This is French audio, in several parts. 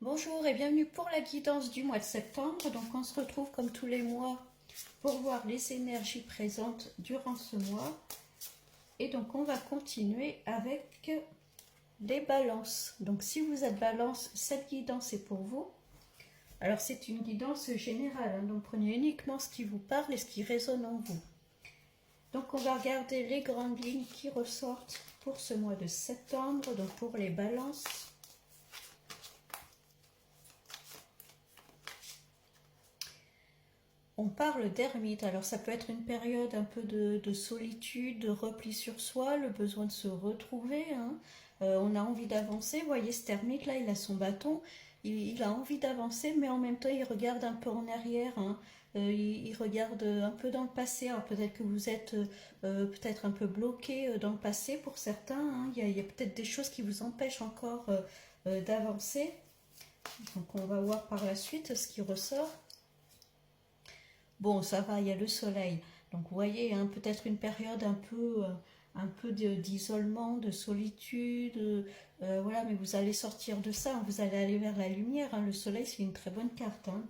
Bonjour et bienvenue pour la guidance du mois de septembre. Donc on se retrouve comme tous les mois pour voir les énergies présentes durant ce mois. Et donc on va continuer avec les balances. Donc si vous êtes balance, cette guidance est pour vous. Alors c'est une guidance générale, donc prenez uniquement ce qui vous parle et ce qui résonne en vous. Donc on va regarder les grandes lignes qui ressortent pour ce mois de septembre, donc pour les balances. On parle d'ermite, alors ça peut être une période un peu de solitude, de repli sur soi, le besoin de se retrouver, hein. On a envie d'avancer, vous voyez cet ermite là, il a son bâton, il a envie d'avancer, mais en même temps il regarde un peu en arrière, hein. Il regarde un peu dans le passé, alors peut-être que vous êtes peut-être un peu bloqué dans le passé pour certains, hein. Il y a peut-être des choses qui vous empêchent encore d'avancer, donc on va voir par la suite ce qui ressort. Bon, ça va, il y a le soleil. Donc, vous voyez, hein, peut-être une période un peu d'isolement, de solitude. Voilà, mais vous allez sortir de ça, hein, vous allez aller vers la lumière, hein. Le soleil, c'est une très bonne carte, hein.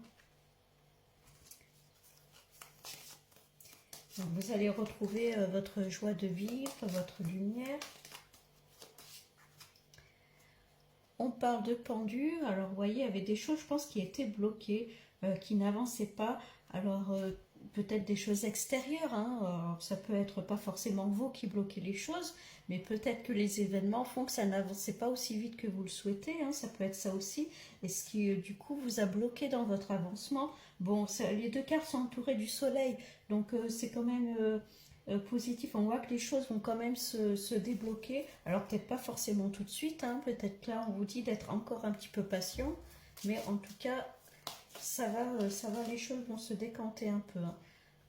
Donc, vous allez retrouver votre joie de vivre, votre lumière. On parle de pendu. Alors, vous voyez, il y avait des choses, je pense, qui étaient bloquées, qui n'avançaient pas. Alors, peut-être des choses extérieures, hein. Alors, ça peut être pas forcément vous qui bloquez les choses, mais peut-être que les événements font que ça n'avançait pas aussi vite que vous le souhaitez, hein. Ça peut être ça aussi. Et ce qui, du coup, vous a bloqué dans votre avancement. Bon, les deux cartes sont entourées du soleil, donc c'est quand même positif. On voit que les choses vont quand même se débloquer. Alors peut-être pas forcément tout de suite, hein. Peut-être là on vous dit d'être encore un petit peu patient, mais en tout cas ça va, les choses vont se décanter un peu, hein.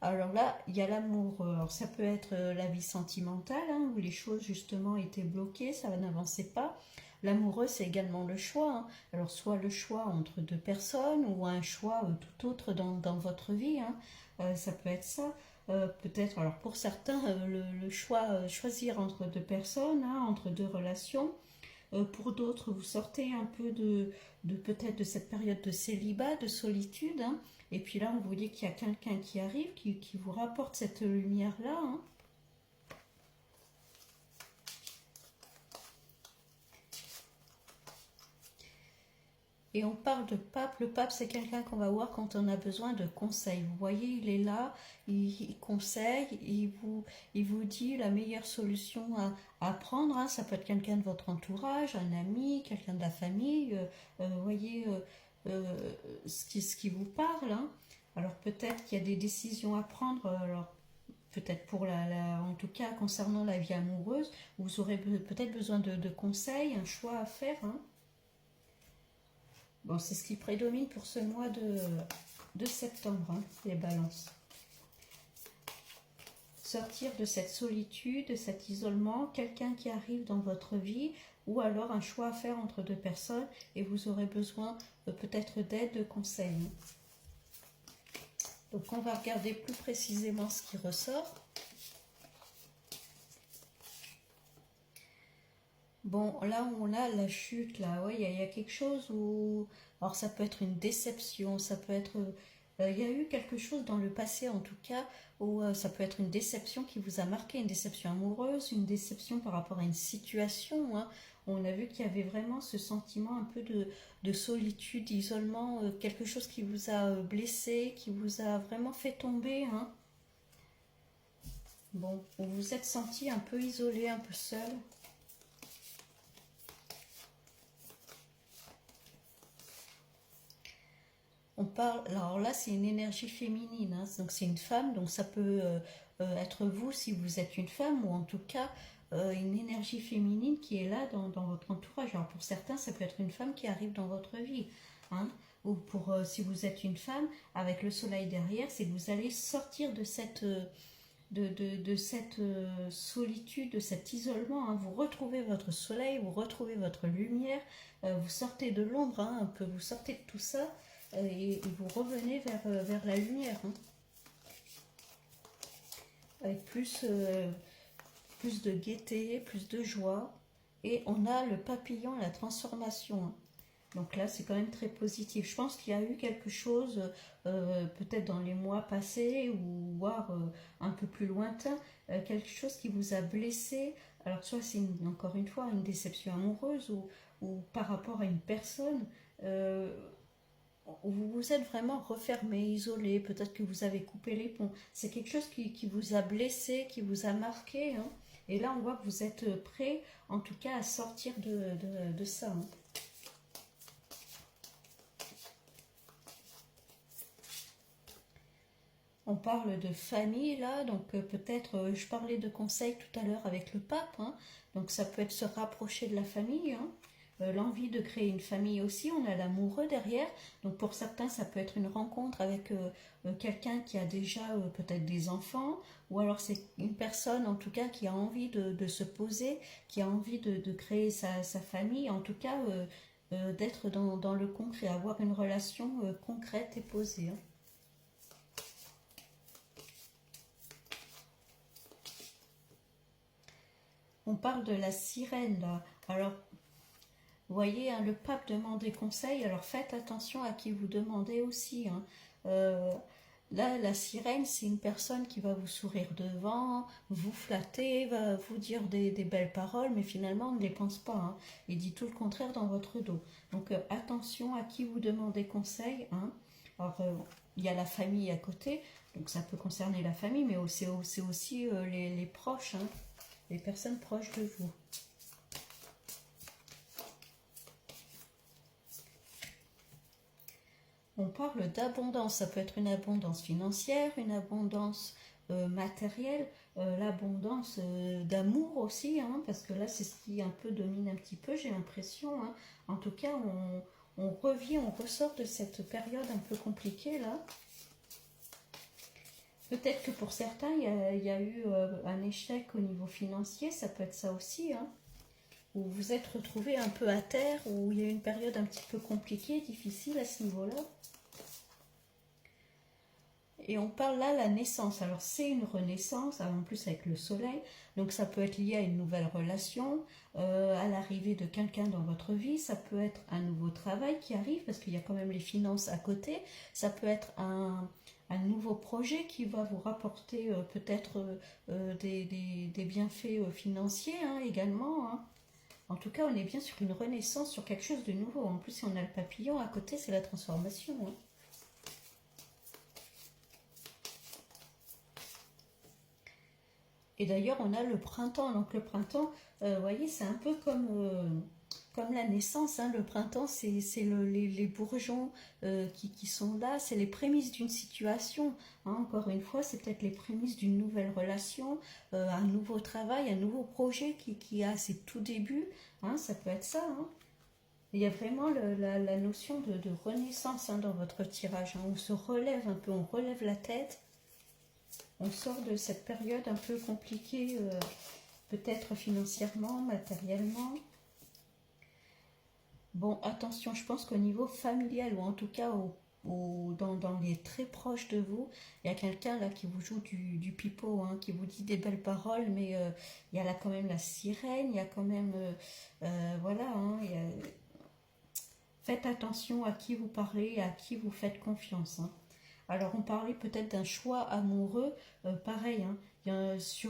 Alors là, il y a l'amour. Alors ça peut être la vie sentimentale, hein, où les choses justement étaient bloquées, ça n'avançait pas. L'amoureux, c'est également le choix, hein. Alors soit le choix entre deux personnes ou un choix tout autre dans votre vie, hein. Ça peut être ça. Peut-être, alors pour certains, le choix, choisir entre deux personnes, hein, entre deux relations. Pour d'autres, vous sortez un peu de peut-être de cette période de célibat, de solitude, hein. Et puis là, on vous dit qu'il y a quelqu'un qui arrive, qui vous rapporte cette lumière-là, hein. Et on parle de pape. Le pape, c'est quelqu'un qu'on va voir quand on a besoin de conseils. Vous voyez, il est là, il conseille, il vous dit la meilleure solution à prendre, hein. Ça peut être quelqu'un de votre entourage, un ami, quelqu'un de la famille. Vous voyez ce qui vous parle, hein. Alors peut-être qu'il y a des décisions à prendre. Alors peut-être pour en tout cas concernant la vie amoureuse, vous aurez peut-être besoin de conseils, un choix à faire, hein. Bon, c'est ce qui prédomine pour ce mois de septembre, hein, les balances. Sortir de cette solitude, de cet isolement, quelqu'un qui arrive dans votre vie, ou alors un choix à faire entre deux personnes, et vous aurez besoin peut-être d'aide, de conseils. Donc on va regarder plus précisément ce qui ressort. Bon, là où on a la chute, là, ouais, il y a quelque chose où... Alors ça peut être une déception, ça peut être... Il y a eu quelque chose dans le passé, en tout cas, où ça peut être une déception qui vous a marqué, une déception amoureuse, une déception par rapport à une situation, hein. On a vu qu'il y avait vraiment ce sentiment un peu de solitude, d'isolement, quelque chose qui vous a blessé, qui vous a vraiment fait tomber, hein. Bon, vous vous êtes senti un peu isolé, un peu seul. On parle, alors là c'est une énergie féminine, hein, donc c'est une femme, donc ça peut être vous si vous êtes une femme, ou en tout cas une énergie féminine qui est là dans votre entourage. Alors pour certains ça peut être une femme qui arrive dans votre vie, hein, ou pour si vous êtes une femme avec le soleil derrière, c'est que vous allez sortir de cette de cette solitude, de cet isolement, hein. Vous retrouvez votre soleil, vous retrouvez votre lumière, vous sortez de l'ombre, hein, un peu, vous sortez de tout ça, et vous revenez vers la lumière, hein, avec plus de gaieté, plus de joie. Et on a le papillon, la transformation, hein. Donc là, c'est quand même très positif. Je pense qu'il y a eu quelque chose, peut-être dans les mois passés, ou voire un peu plus lointain, quelque chose qui vous a blessé. Alors soit c'est encore une fois une déception amoureuse, ou par rapport à une personne, euh, où vous vous êtes vraiment refermé, isolé, peut-être que vous avez coupé les ponts. C'est quelque chose qui vous a blessé, qui vous a marqué, hein. Et là, on voit que vous êtes prêt, en tout cas, à sortir de ça, hein. On parle de famille là, donc peut-être, je parlais de conseils tout à l'heure avec le pape, hein. Donc ça peut être se rapprocher de la famille, hein. L'envie de créer une famille aussi, on a l'amoureux derrière, donc pour certains ça peut être une rencontre avec quelqu'un qui a déjà peut-être des enfants, ou alors c'est une personne en tout cas qui a envie de se poser, qui a envie de créer sa famille, en tout cas d'être dans le concret, avoir une relation concrète et posée, hein. On parle de la sirène là. Alors, vous voyez, hein, le pape demande des conseils. Alors faites attention à qui vous demandez aussi, hein. Euh, Là, la sirène, c'est une personne qui va vous sourire devant, vous flatter, va vous dire des belles paroles, mais finalement, on ne les pense pas, hein. Il dit tout le contraire dans votre dos. Donc attention à qui vous demandez conseil, hein. Alors, il y a la famille à côté, donc ça peut concerner la famille, mais c'est aussi les proches, hein, les personnes proches de vous. On parle d'abondance, ça peut être une abondance financière, une abondance matérielle, l'abondance d'amour aussi, hein, parce que là c'est ce qui un peu domine un petit peu, j'ai l'impression, hein. En tout cas, on revient, on ressort de cette période un peu compliquée là. Peut-être que pour certains, il y a eu un échec au niveau financier, ça peut être ça aussi, hein, où vous vous êtes retrouvé un peu à terre, où il y a eu une période un petit peu compliquée, difficile à ce niveau-là. Et on parle là de la naissance. Alors c'est une renaissance, en plus avec le soleil, donc ça peut être lié à une nouvelle relation, à l'arrivée de quelqu'un dans votre vie, ça peut être un nouveau travail qui arrive, parce qu'il y a quand même les finances à côté, ça peut être un nouveau projet qui va vous rapporter peut-être des bienfaits financiers, hein, également, hein. En tout cas, on est bien sur une renaissance, sur quelque chose de nouveau. En plus, si on a le papillon à côté, c'est la transformation, hein. Et d'ailleurs, on a le printemps. Donc le printemps, vous voyez, c'est un peu comme la naissance, hein. Le printemps, c'est les bourgeons qui sont là, c'est les prémices d'une situation, hein. Encore une fois, c'est peut-être les prémices d'une nouvelle relation, un nouveau travail, un nouveau projet qui a ses tout débuts, hein. Ça peut être ça, hein. Il y a vraiment la notion de renaissance, hein, dans votre tirage, hein. On se relève un peu, on relève la tête. On sort de cette période un peu compliquée, peut-être financièrement, matériellement. Bon, attention, je pense qu'au niveau familial, ou en tout cas dans les très proches de vous, il y a quelqu'un là qui vous joue du pipeau, hein, qui vous dit des belles paroles, mais il y a là quand même la sirène, il y a quand même... voilà, hein, faites attention à qui vous parlez et à qui vous faites confiance, hein. Alors on parlait peut-être d'un choix amoureux, pareil, hein, si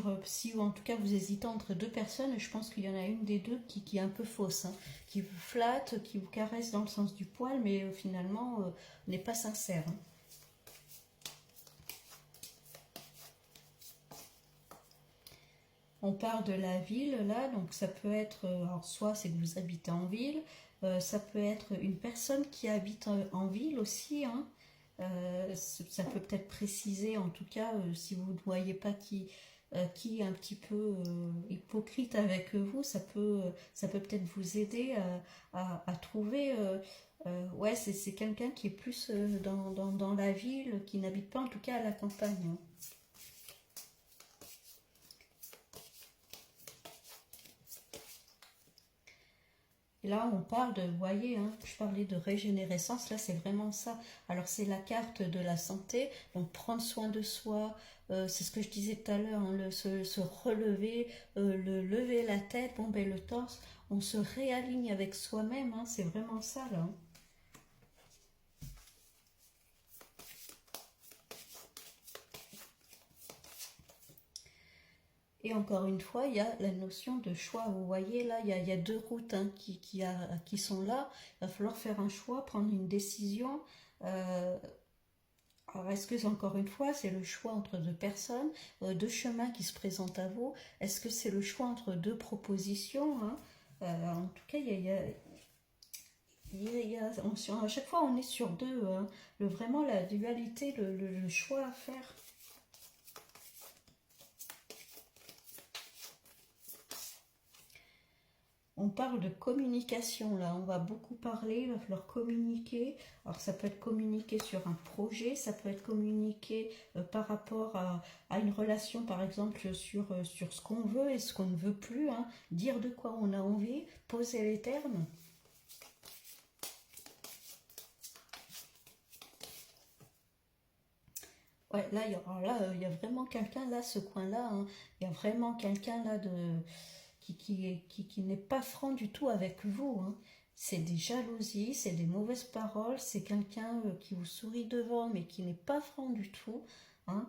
en tout cas vous hésitez entre deux personnes, je pense qu'il y en a une des deux qui est un peu fausse, hein, qui vous flatte, qui vous caresse dans le sens du poil, mais finalement n'est pas sincère, hein. On parle de la ville là, donc ça peut être, alors soit c'est que vous habitez en ville, ça peut être une personne qui habite en ville aussi, hein. Ça peut peut-être préciser, en tout cas, si vous ne voyez pas qui est un petit peu hypocrite avec vous, ça peut peut-être vous aider à trouver. Ouais, c'est quelqu'un qui est plus dans la ville, qui n'habite pas en tout cas à la campagne, hein. Et Là, on parle de, vous voyez, hein, je parlais de régénérescence, là, c'est vraiment ça. Alors, c'est la carte de la santé, donc prendre soin de soi, c'est ce que je disais tout à l'heure, hein, se relever, le lever la tête, bon, ben, le torse, on se réaligne avec soi-même, hein, c'est vraiment ça, là. Hein. Et encore une fois, il y a la notion de choix. Vous voyez, là, il y a deux routes hein, qui sont là. Il va falloir faire un choix, prendre une décision. Euh, alors, est-ce que, encore une fois, c'est le choix entre deux personnes, deux chemins qui se présentent à vous? Est-ce que c'est le choix entre deux propositions hein en tout cas, à chaque fois, on est sur deux. Hein. Vraiment, la dualité, le choix à faire. On parle de communication là, on va beaucoup parler, il va falloir communiquer. Alors ça peut être communiquer sur un projet, ça peut être communiquer par rapport à une relation par exemple sur ce qu'on veut et ce qu'on ne veut plus, hein. Dire de quoi on a envie, poser les termes. Ouais, là, il y a vraiment quelqu'un là, ce coin-là, hein. Il y a vraiment quelqu'un là qui n'est pas franc du tout avec vous. Hein. C'est des jalousies, c'est des mauvaises paroles, c'est quelqu'un qui vous sourit devant mais qui n'est pas franc du tout. Hein.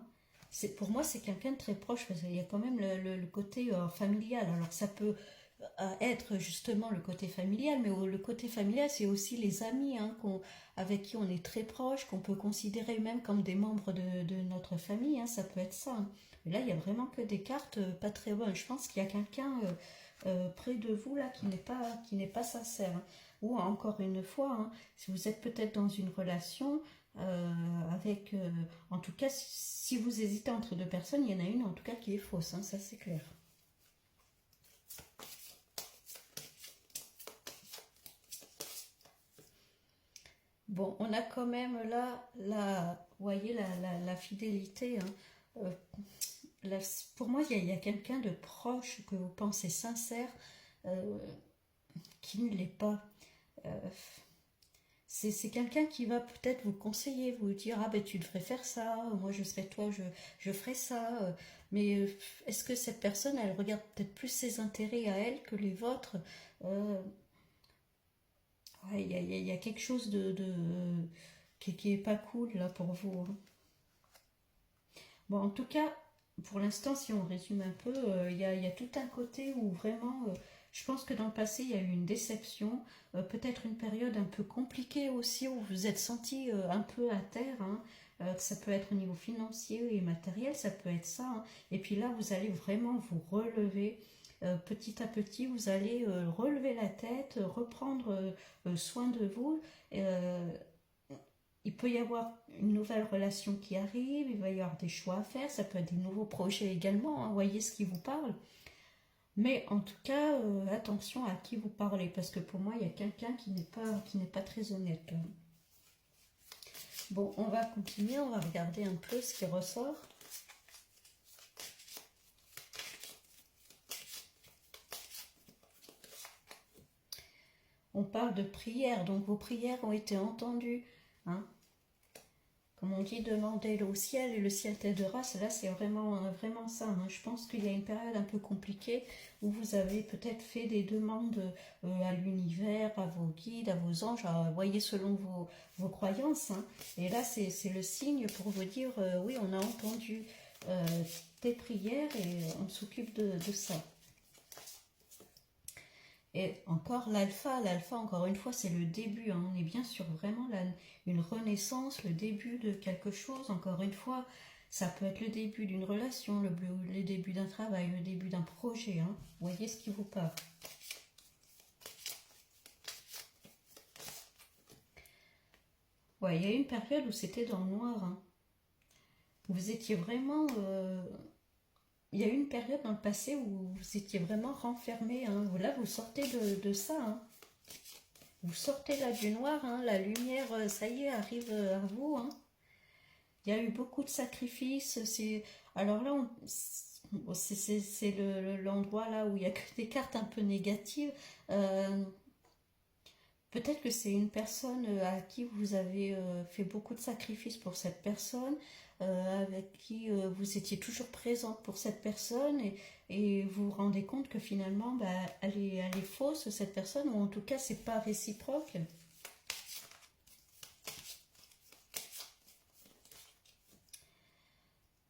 Pour moi, c'est quelqu'un de très proche parce qu'il y a quand même le côté familial. Alors ça peut être justement le côté familial, mais le côté familial, c'est aussi les amis hein, avec qui on est très proche, qu'on peut considérer même comme des membres de notre famille. Hein, ça peut être ça. Hein. Mais là, il y a vraiment que des cartes pas très bonnes. Je pense qu'il y a quelqu'un près de vous là qui n'est pas sincère. Hein. Ou encore une fois, hein, si vous êtes peut-être dans une relation avec, en tout cas, si vous hésitez entre deux personnes, il y en a une en tout cas qui est fausse. Hein, ça c'est clair. Bon, on a quand même là, vous voyez, la fidélité. Hein. Euh, pour moi, il y a quelqu'un de proche que vous pensez sincère euh, qui ne l'est pas. Euh, c'est quelqu'un qui va peut-être vous conseiller, vous dire ah ben tu devrais faire ça, moi je serais toi, je ferais ça. Mais est-ce que cette personne, elle regarde peut-être plus ses intérêts à elle que les vôtres euh, ouais, il y a quelque chose qui est pas cool là pour vous. Hein. Bon, en tout cas, pour l'instant, si on résume un peu, il y a tout un côté où vraiment, je pense que dans le passé, il y a eu une déception, peut-être une période un peu compliquée aussi, où vous vous êtes senti un peu à terre, hein, ça peut être au niveau financier et matériel, ça peut être ça. Hein. Et puis là, vous allez vraiment vous relever. Petit à petit, vous allez relever la tête, reprendre soin de vous. Euh, il peut y avoir une nouvelle relation qui arrive, il va y avoir des choix à faire, ça peut être des nouveaux projets également, hein, voyez ce qui vous parle. Mais en tout cas, attention à qui vous parlez, parce que pour moi, il y a quelqu'un qui n'est pas très honnête. Là. Bon, on va continuer, on va regarder un peu ce qui ressort. On parle de prières, donc vos prières ont été entendues. Hein. Comme on dit, demandez-le au ciel et le ciel t'aidera. Là, c'est vraiment ça. Hein. Je pense qu'il y a une période un peu compliquée où vous avez peut-être fait des demandes à l'univers, à vos guides, à vos anges, voyez selon vos croyances. Hein. Et là, c'est le signe pour vous dire, oui, on a entendu tes prières et on s'occupe de ça. Et encore l'alpha encore une fois, c'est le début. Hein. On est bien sur vraiment une renaissance, le début de quelque chose. Encore une fois, ça peut être le début d'une relation, le début d'un travail, le début d'un projet. Hein. Voyez ce qui vous parle. Ouais, il y a eu une période où c'était dans le noir. Hein. Vous étiez vraiment... il y a eu une période dans le passé où vous étiez vraiment renfermé. Hein. Là, vous sortez de ça. Hein. Vous sortez là du noir. Hein. La lumière, ça y est, arrive à vous. Hein. Il y a eu beaucoup de sacrifices. Alors là, c'est l'endroit là où il y a que des cartes un peu négatives. Peut-être que c'est une personne à qui vous avez fait beaucoup de sacrifices pour cette personne, avec qui vous étiez toujours présente pour cette personne et vous vous rendez compte que finalement bah, elle est fausse cette personne, ou en tout cas c'est pas réciproque.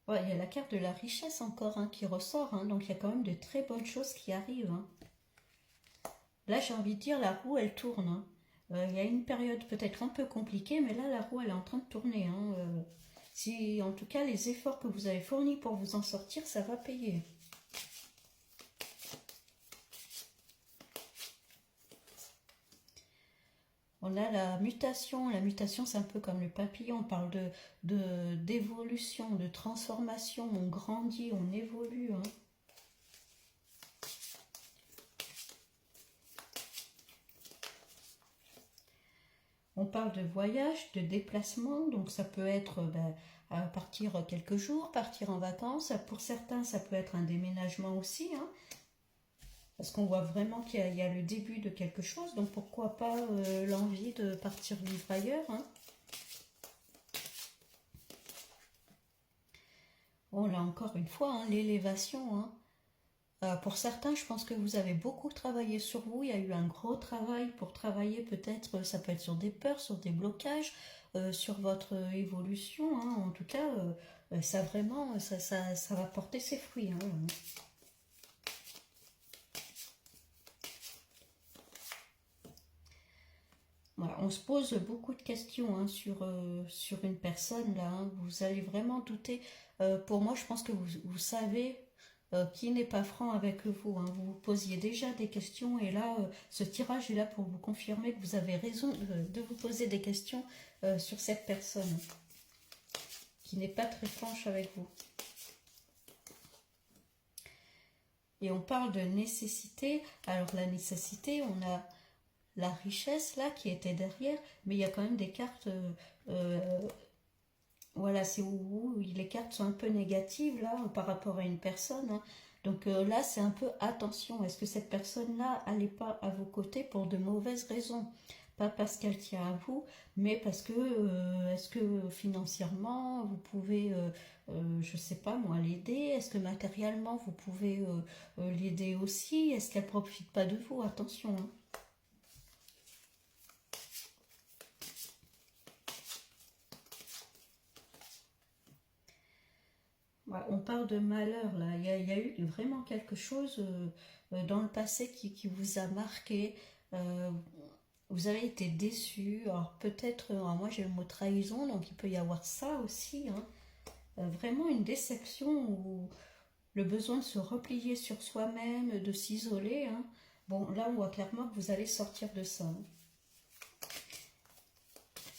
Ouais, il y a la carte de la richesse encore hein, qui ressort, hein, donc il y a quand même de très bonnes choses qui arrivent. Hein. Là, j'ai envie de dire, la roue, elle tourne. Hein. Il y a une période peut-être un peu compliquée, mais là, la roue, elle est en train de tourner. Hein. Si, en tout cas, les efforts que vous avez fournis pour vous en sortir, ça va payer. On a la mutation. La mutation, c'est un peu comme le papillon. On parle d'évolution, de transformation. On grandit, on évolue. Hein. On parle de voyage, de déplacement, donc ça peut être partir quelques jours, partir en vacances. Pour certains, ça peut être un déménagement aussi, hein, parce qu'on voit vraiment qu'il y a le début de quelque chose, donc pourquoi pas l'envie de partir vivre ailleurs. Hein. Bon, là encore une fois, hein, l'élévation. Hein. Pour certains, je pense que vous avez beaucoup travaillé sur vous. Il y a eu un gros travail pour travailler peut-être, ça peut être sur des peurs, sur des blocages, sur votre évolution. Hein. En tout cas, ça vraiment, ça va porter ses fruits. Hein. Voilà, on se pose beaucoup de questions hein, sur une personne là. Hein. Vous allez vraiment douter. Pour moi, je pense que vous savez qui n'est pas franc avec vous. Hein. Vous vous posiez déjà des questions et là, ce tirage est là pour vous confirmer que vous avez raison de vous poser des questions sur cette personne qui n'est pas très franche avec vous. Et on parle de nécessité. Alors la nécessité, on a la richesse là qui était derrière, mais il y a quand même des cartes. Voilà, c'est où les cartes sont un peu négatives là par rapport à une personne. Hein. Donc là, c'est un peu attention. Est-ce que cette personne-là, elle n'est pas à vos côtés pour de mauvaises raisons? Pas parce qu'elle tient à vous, mais parce que est-ce que financièrement vous pouvez, je sais pas moi, l'aider? Est-ce que matériellement vous pouvez l'aider aussi? Est-ce qu'elle profite pas de vous? Attention. Hein. Ouais, on parle de malheur là. Il y a eu vraiment quelque chose dans le passé qui vous a marqué. Euh, vous avez été déçu. Alors peut-être, moi j'ai le mot trahison, donc il peut y avoir ça aussi. Hein. Vraiment une déception ou le besoin de se replier sur soi-même, de s'isoler. Hein. Bon, là on voit clairement que vous allez sortir de ça. Hein.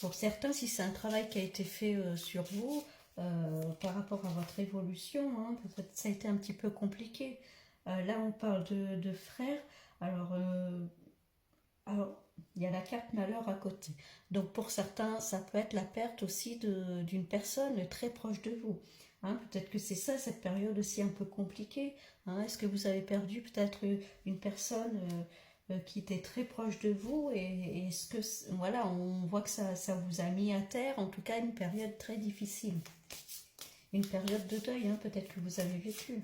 Pour certains, si c'est un travail qui a été fait sur vous, par rapport à votre évolution, hein, peut-être ça a été un petit peu compliqué. Là, on parle de frères. Alors, alors, il y a la carte malheur à côté. Donc, pour certains, ça peut être la perte aussi d'une personne très proche de vous. Hein, peut-être que c'est ça, cette période aussi un peu compliquée. Hein. Est-ce que vous avez perdu peut-être une personne qui était très proche de vous et est-ce que, voilà, on voit que ça vous a mis à terre, en tout cas, une période très difficile. Une période de deuil, hein, peut-être que vous avez vécu.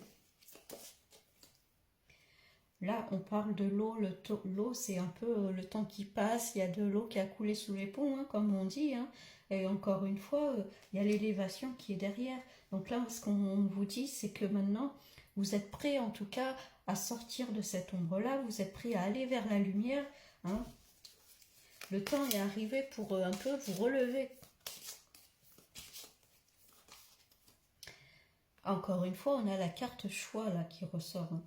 Là, on parle de l'eau. L'eau, c'est un peu le temps qui passe. Il y a de l'eau qui a coulé sous les ponts, hein, comme on dit. Hein. Et encore une fois, il y a l'élévation qui est derrière. Donc là, ce qu'on vous dit, c'est que maintenant, vous êtes prêt, en tout cas, à sortir de cette ombre-là. Vous êtes prêt à aller vers la lumière. Hein. Le temps est arrivé pour un peu vous relever. Encore une fois, on a la carte choix là qui ressort. Hein.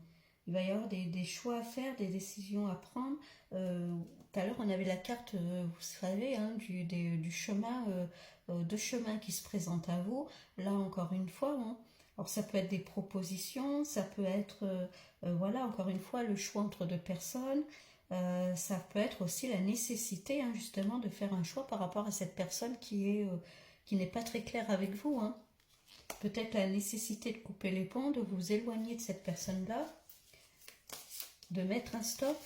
Il va y avoir des choix à faire, des décisions à prendre. Tout à l'heure, on avait la carte, vous savez, hein, du chemin, deux chemins qui se présentent à vous. Là, encore une fois, hein, alors ça peut être des propositions, ça peut être, voilà, encore une fois, le choix entre deux personnes. Ça peut être aussi la nécessité, hein, justement, de faire un choix par rapport à cette personne qui n'est pas très claire avec vous. Hein. Peut-être la nécessité de couper les ponts, de vous éloigner de cette personne-là, de mettre un stop.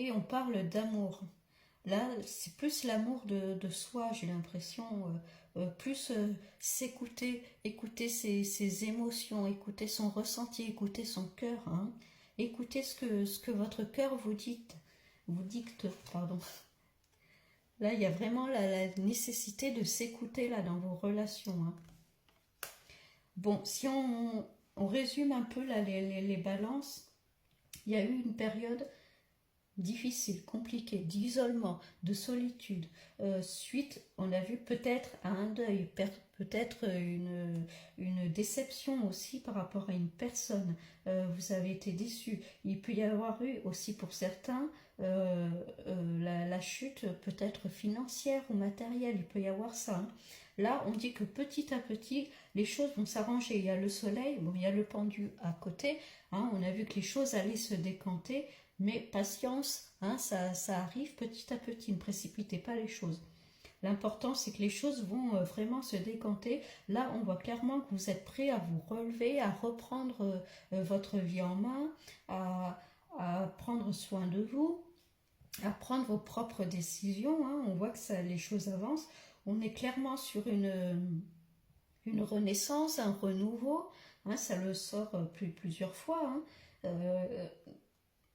et on parle d'amour. Là, c'est plus l'amour de soi, j'ai l'impression, plus s'écouter, écouter ses émotions, écouter son ressenti, écouter son cœur, hein. Écoutez ce que votre cœur vous dicte, pardon. Là, il y a vraiment la nécessité de s'écouter là dans vos relations, hein. Bon, si on résume un peu là, les balances, il y a eu une période difficile, compliqué, d'isolement, de solitude. Suite, on a vu peut-être à un deuil, peut-être une déception aussi par rapport à une personne. Vous avez été déçu. Il peut y avoir eu aussi pour certains la chute peut-être financière ou matérielle. Il peut y avoir ça, hein. Là, on dit que petit à petit, les choses vont s'arranger. Il y a le soleil, bon, il y a le pendu à côté, hein. On a vu que les choses allaient se décanter. Mais patience, hein, ça arrive petit à petit, ne précipitez pas les choses. L'important, c'est que les choses vont vraiment se décanter. Là, on voit clairement que vous êtes prêt à vous relever, à reprendre votre vie en main, à prendre soin de vous, à prendre vos propres décisions, hein. On voit que les choses avancent. On est clairement sur une renaissance, un renouveau, hein, ça le sort plusieurs fois, hein.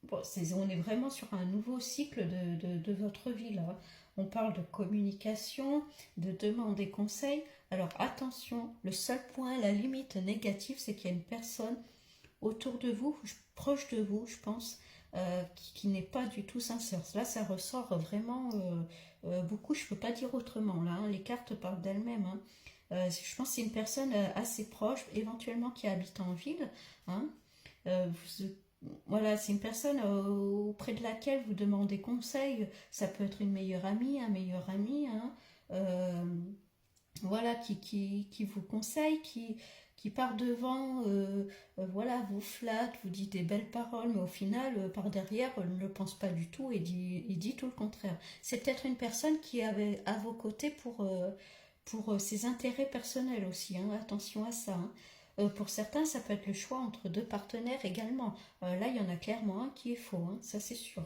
Bon, on est vraiment sur un nouveau cycle de votre vie là. On parle de communication, de demande des conseils. Alors attention, le seul point, la limite négative, c'est qu'il y a une personne autour de vous, proche de vous, je pense, qui n'est pas du tout sincère. Là, ça ressort vraiment beaucoup, je ne peux pas dire autrement là, hein. Les cartes parlent d'elles-mêmes, hein. Je pense que c'est une personne assez proche, éventuellement qui habite en ville, hein. Voilà, c'est une personne auprès de laquelle vous demandez conseil. Ça peut être une meilleure amie, un meilleur ami, hein. Euh, voilà, qui vous conseille, qui part devant, voilà, vous flatte, vous dit des belles paroles, mais au final, par derrière, ne le pense pas du tout et il dit tout le contraire. C'est peut-être une personne qui est à vos côtés pour ses intérêts personnels aussi, hein. Attention à ça, hein. Pour certains, ça peut être le choix entre deux partenaires également. Là, il y en a clairement un qui est faux, hein, ça c'est sûr.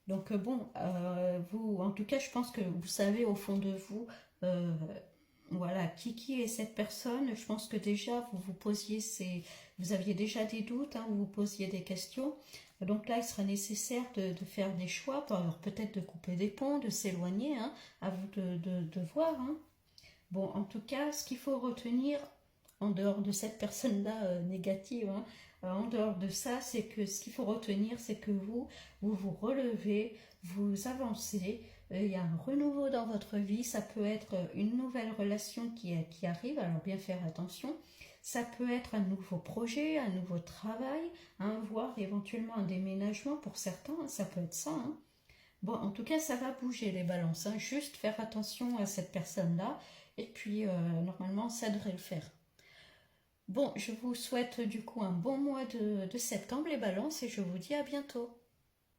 Donc bon, vous, en tout cas, je pense que vous savez au fond de vous, euh, voilà, qui est cette personne. Je pense que déjà, vous aviez déjà des doutes, hein, vous vous posiez des questions. Donc là, il sera nécessaire de faire des choix, alors peut-être de couper des ponts, de s'éloigner, hein, à vous de voir, hein. Bon, en tout cas, ce qu'il faut retenir, en dehors de cette personne-là négative, hein, en dehors de ça, c'est que ce qu'il faut retenir, c'est que vous relevez, vous avancez, il y a un renouveau dans votre vie, ça peut être une nouvelle relation qui arrive, alors bien faire attention, ça peut être un nouveau projet, un nouveau travail, hein, voire éventuellement un déménagement pour certains, hein, ça peut être ça, hein. Bon, en tout cas, ça va bouger les balances, hein, juste faire attention à cette personne-là, et puis normalement, ça devrait le faire. Bon, je vous souhaite du coup un bon mois de septembre les balances et je vous dis à bientôt.